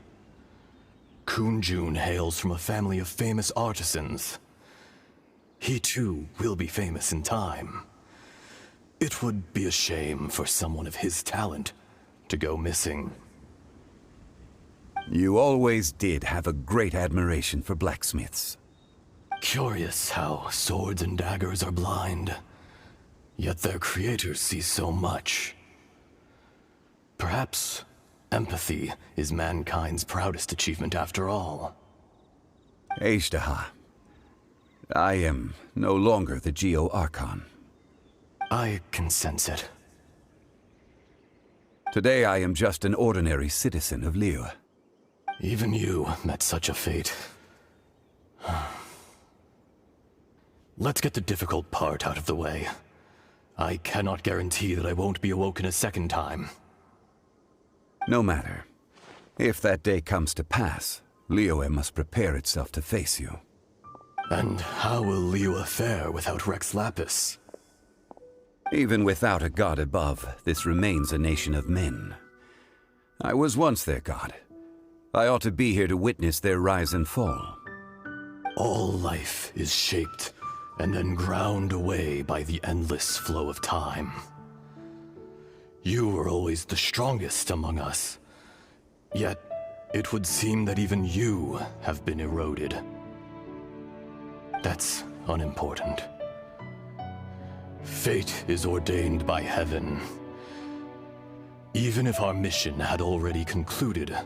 Kunjun hails from a family of famous artisans. He too will be famous in time. It would be a shame for someone of his talent to go missing. You always did have a great admiration for blacksmiths. Curious how swords and daggers are blind, yet their creators see so much. Perhaps empathy is mankind's proudest achievement after all. Ejdah, I am no longer the Geo Archon. I can sense it. Today I am just an ordinary citizen of Liyue. Even you met such a fate. Let's get the difficult part out of the way. I cannot guarantee that I won't be awoken a second time. No matter. If that day comes to pass, Liyue must prepare itself to face you. And how will Liyue fare without Rex Lapis? Even without a god above, this remains a nation of men. I was once their god. I ought to be here to witness their rise and fall. All life is shaped and then ground away by the endless flow of time. You were always the strongest among us, yet it would seem that even you have been eroded. That's unimportant. Fate is ordained by heaven. Even if our mission had already concluded,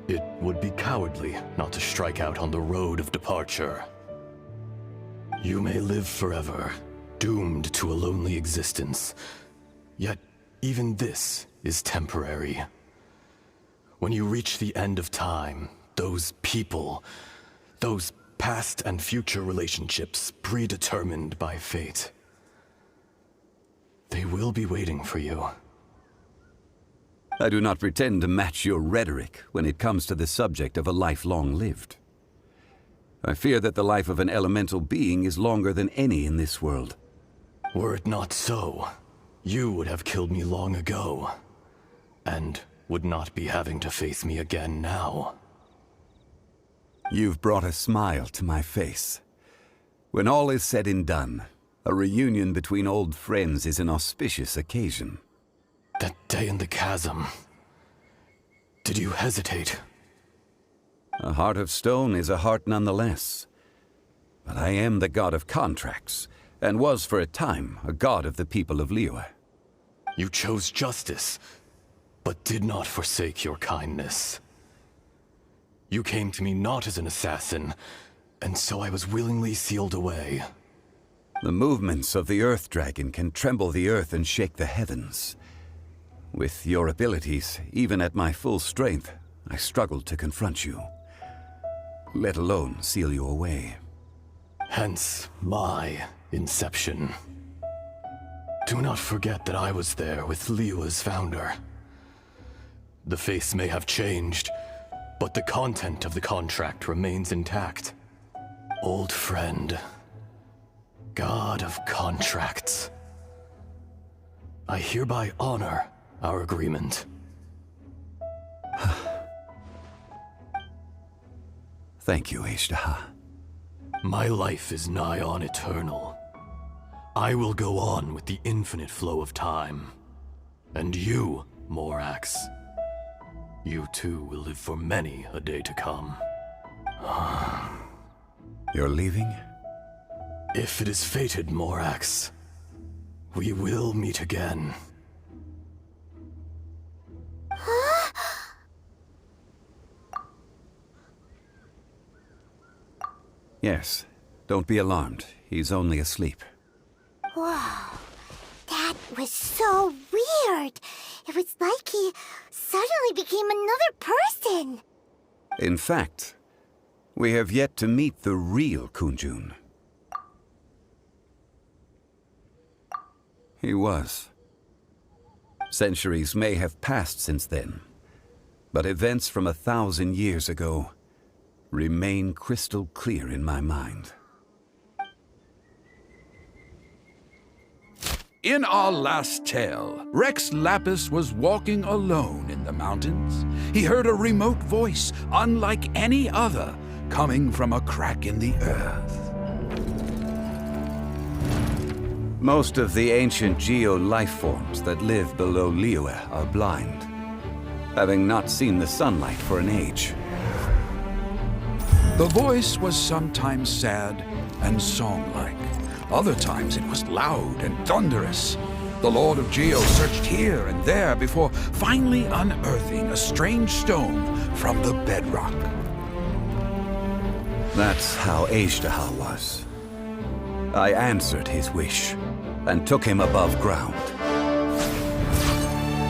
it would be cowardly not to strike out on the road of departure. You may live forever, doomed to a lonely existence. Yet, even this is temporary. When you reach the end of time, those people, those past and future relationships predetermined by fate, they will be waiting for you. I do not pretend to match your rhetoric when it comes to the subject of a life long lived. I fear that the life of an elemental being is longer than any in this world. Were it not so, you would have killed me long ago, and would not be having to face me again now. You've brought a smile to my face. When all is said and done, a reunion between old friends is an auspicious occasion. That day in the chasm, did you hesitate? A heart of stone is a heart nonetheless. But I am the god of contracts, and was for a time a god of the people of Liyue. You chose justice, but did not forsake your kindness. You came to me not as an assassin, and so I was willingly sealed away. The movements of the Earth Dragon can tremble the earth and shake the heavens. With your abilities, even at my full strength, I struggled to confront you, let alone seal you away. Hence my inception. Do not forget that I was there with Liyue's founder. The face may have changed, but the content of the contract remains intact. Old friend, god of contracts, I hereby honor our agreement. Thank you, Ashtaha. My life is nigh on eternal. I will go on with the infinite flow of time. And you, Morax, you too will live for many a day to come. You're leaving? If it is fated, Morax, we will meet again. Yes. Don't be alarmed. He's only asleep. Whoa. That was so weird. It was like he suddenly became another person. In fact, we have yet to meet the real Kunjun. He was. Centuries may have passed since then, but events from 1,000 years ago remain crystal clear in my mind. In our last tale, Rex Lapis was walking alone in the mountains. He heard a remote voice, unlike any other, coming from a crack in the earth. Most of the ancient Geo life forms that live below Liyue are blind, having not seen the sunlight for an age. The voice was sometimes sad and song-like. Other times it was loud and thunderous. The Lord of Geo searched here and there before finally unearthing a strange stone from the bedrock. That's how Ashtaha was. I answered his wish and took him above ground.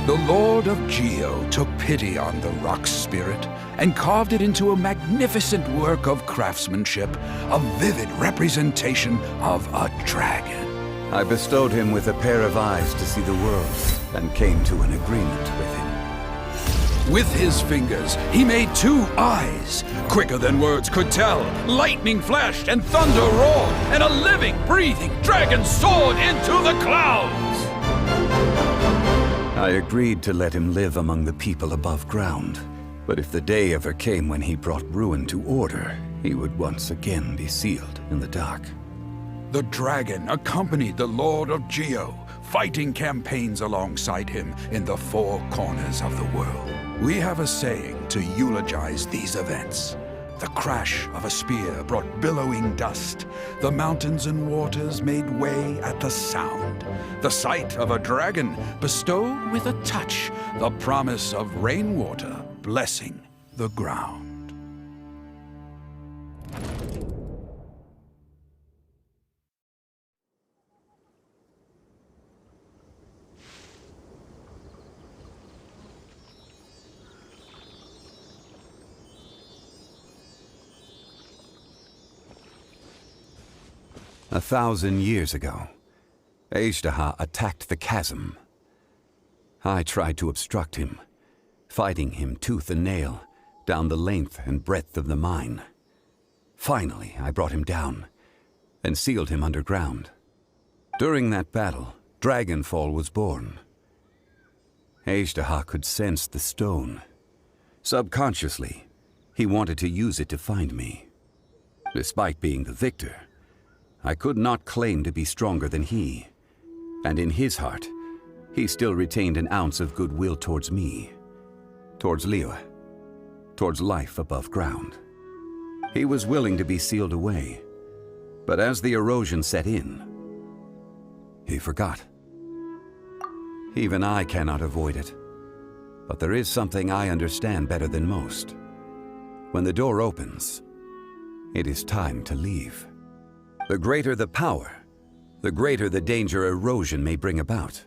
The Lord of Geo took pity on the rock spirit and carved it into a magnificent work of craftsmanship, a vivid representation of a dragon. I bestowed him with a pair of eyes to see the world and came to an agreement with him. With his fingers, he made 2 eyes, quicker than words could tell. Lightning flashed and thunder roared, and a living, breathing dragon soared into the clouds. I agreed to let him live among the people above ground. But if the day ever came when he brought ruin to order, he would once again be sealed in the dark. The dragon accompanied the Lord of Geo, fighting campaigns alongside him in the 4 corners of the world. We have a saying to eulogize these events. The crash of a spear brought billowing dust. The mountains and waters made way at the sound. The sight of a dragon bestowed with a touch the promise of rainwater blessing the ground. A 1,000 years ago, Azhdaha attacked the chasm. I tried to obstruct him, fighting him tooth and nail down the length and breadth of the mine. Finally, I brought him down and sealed him underground. During that battle, Dragonfall was born. Azhdaha could sense the stone. Subconsciously, he wanted to use it to find me. Despite being the victor, I could not claim to be stronger than he, and in his heart, he still retained an ounce of goodwill towards me, towards Liyue, towards life above ground. He was willing to be sealed away, but as the erosion set in, he forgot. Even I cannot avoid it, but there is something I understand better than most. When the door opens, it is time to leave. The greater the power, the greater the danger erosion may bring about.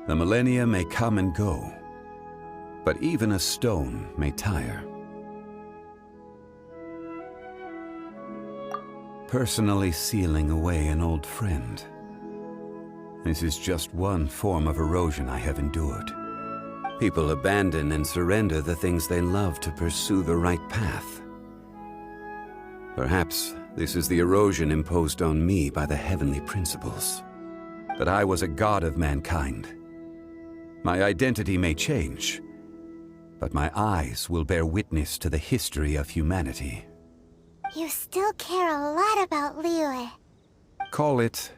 The millennia may come and go, but even a stone may tire. Personally sealing away an old friend. This is just one form of erosion I have endured. People abandon and surrender the things they love to pursue the right path. Perhaps this is the erosion imposed on me by the heavenly principles. That I was a god of mankind. My identity may change, but my eyes will bear witness to the history of humanity. You still care a lot about Liyue. Call it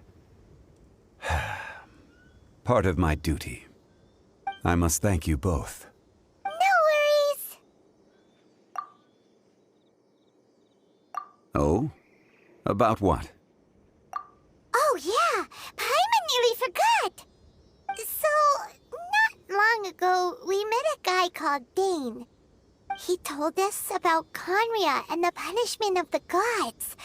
part of my duty. I must thank you both. No worries! Oh? About what? Oh yeah, Paimon nearly forgot! So, not long ago, we met a guy called Dane. He told us about Khaenri'ah and the punishment of the gods.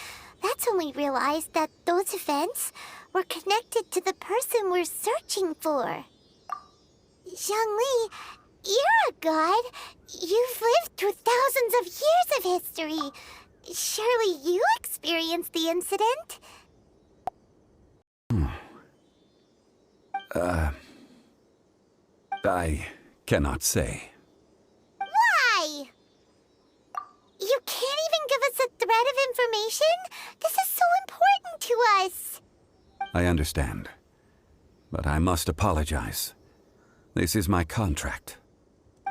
That's when we realized that those events were connected to the person we're searching for. Zhongli, you're a god. You've lived through thousands of years of history. Surely you experienced the incident? I cannot say. Why? You can't even give us a thread of information? This is so important to us. I understand, but I must apologize. This is my contract.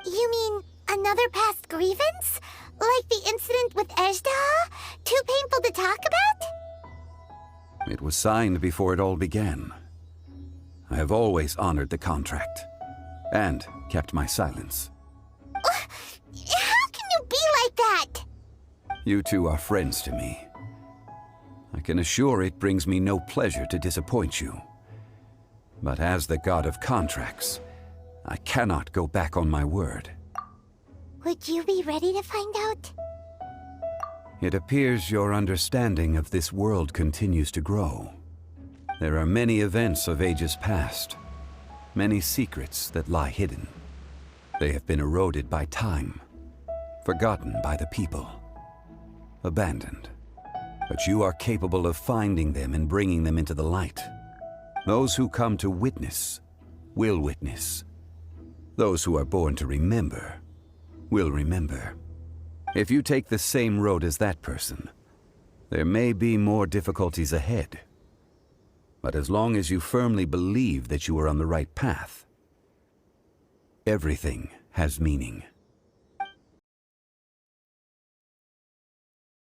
You mean another past grievance? Like the incident with Azhdaha? Too painful to talk about? It was signed before it all began. I have always honored the contract, and kept my silence. How can you be like that? You two are friends to me. I can assure it brings me no pleasure to disappoint you. But as the god of contracts, I cannot go back on my word. Would you be ready to find out? It appears your understanding of this world continues to grow. There are many events of ages past, many secrets that lie hidden. They have been eroded by time, forgotten by the people, abandoned. But you are capable of finding them and bringing them into the light. Those who come to witness will witness. Those who are born to remember will remember. If you take the same road as that person, there may be more difficulties ahead. But as long as you firmly believe that you are on the right path, everything has meaning.